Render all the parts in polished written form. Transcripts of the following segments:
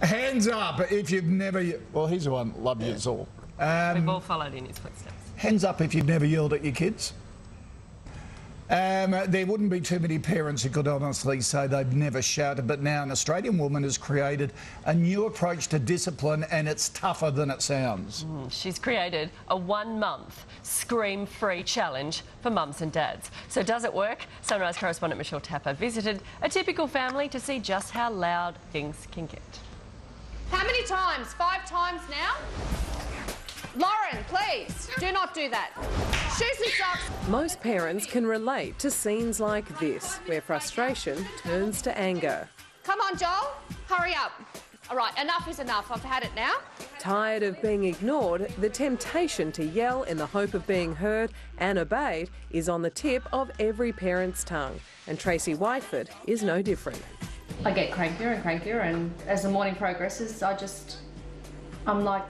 Hands up if you've never... Well, he's the one, love yous all. We've all followed in his footsteps. Hands up if you've never yelled at your kids. There wouldn't be too many parents who could honestly say they've never shouted, but now an Australian woman has created a new approach to discipline, and it's tougher than it sounds. She's created a 1-month scream-free challenge for mums and dads. So does it work? Sunrise correspondent Michelle Tapper visited a typical family to see just how loud things can get. How many times? 5 times now? Lauren, please, do not do that. Shoes and socks. Most parents can relate to scenes like this, where frustration turns to anger. Come on, Joel, hurry up. All right, enough is enough. I've had it now. Tired of being ignored, the temptation to yell in the hope of being heard and obeyed is on the tip of every parent's tongue. And Tracy Whiteford is no different. I get crankier and crankier, and as the morning progresses, I'm like,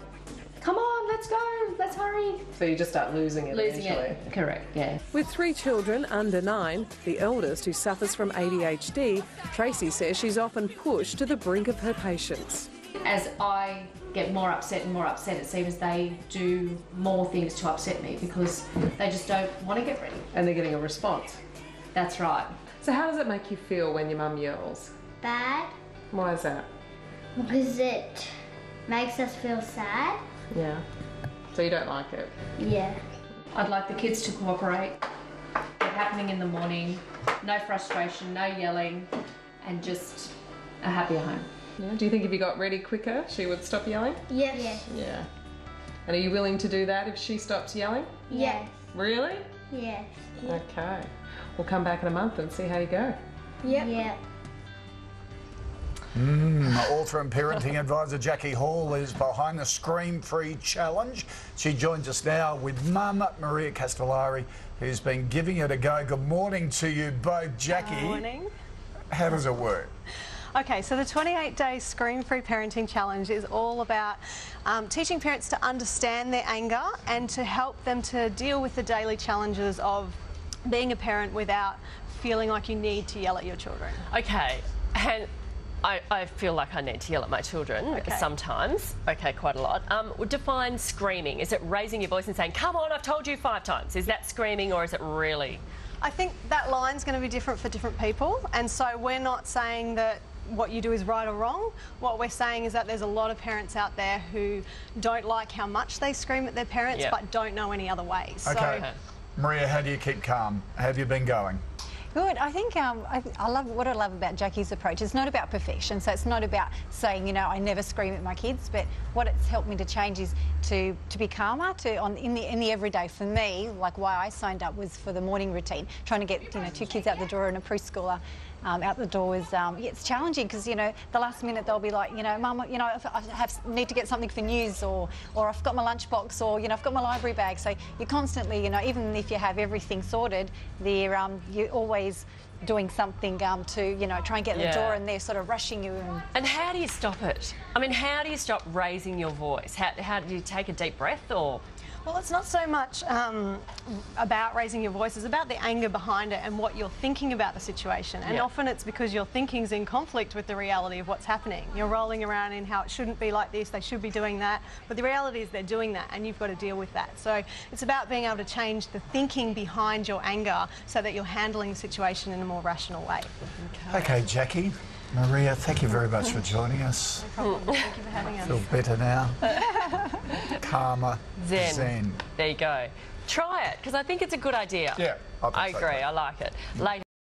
come on, let's go, let's hurry. So you just start losing it eventually. Correct, yeah. With 3 children under 9, the eldest who suffers from ADHD, Tracy says she's often pushed to the brink of her patience. As I get more upset and more upset, it seems they do more things to upset me because they just don't want to get ready. And they're getting a response. That's right. So how does it make you feel when your mum yells? Bad, Why is that? because it makes us feel sad. Yeah. So you don't like it? Yeah. I'd like the kids to cooperate. They're happening in the morning, no frustration, no yelling, and just a happier home. Yeah. Do you think if you got ready quicker, she would stop yelling? Yes. Yeah. And are you willing to do that if she stops yelling? Yes. Really? Yes. Okay. We'll come back in a month and see how you go. Yep. Yeah. Author and parenting advisor Jackie Hall is behind the Scream-Free Challenge. She joins us now with Mum Maria Castellari, who's been giving it a go. Good morning to you both. Jackie, Good morning. How does it work? Okay, so the 28-day Scream-Free Parenting Challenge is all about teaching parents to understand their anger and to help them to deal with the daily challenges of being a parent without feeling like you need to yell at your children. Okay, and I feel like I need to yell at my children sometimes. Okay, quite a lot. Define screaming. Is it raising your voice and saying, come on, I've told you 5 times? Is that screaming, or is it really? I think that line's going to be different for different people, and so we're not saying that what you do is right or wrong. What we're saying is that there's a lot of parents out there who don't like how much they scream at their parents, but don't know any other ways. Okay. So, Maria, how do you keep calm? How have you been going? Good. I think I love what I love about Jackie's approach. It's not about perfection, so it's not about saying, you know, I never scream at my kids. But what it's helped me to change is to be calmer. In the everyday. For me, like why I signed up was for the morning routine. Trying to get 2 kids out the door and a preschooler out the door is it's challenging because the last minute they'll be like, Mum, if I need to get something for news or I've got my lunchbox or I've got my library bag. So you're constantly, even if you have everything sorted, you're always doing something to try and get the door, and they're sort of rushing you. And how do you stop it? I mean, how do you stop raising your voice? How do you take a deep breath, or? Well, it's not so much about raising your voice, it's about the anger behind it and what you're thinking about the situation. And often it's because your thinking's in conflict with the reality of what's happening. You're rolling around in how it shouldn't be like this, they should be doing that, but the reality is they're doing that and you've got to deal with that. So it's about being able to change the thinking behind your anger so that you're handling the situation in a more rational way. Okay, Jackie. Maria, thank you very much for joining us. No problem. Thank you for having us. Feel better now. Calmer. Zen. There you go. Try it, because I think it's a good idea. Yeah, I agree. I like it. Later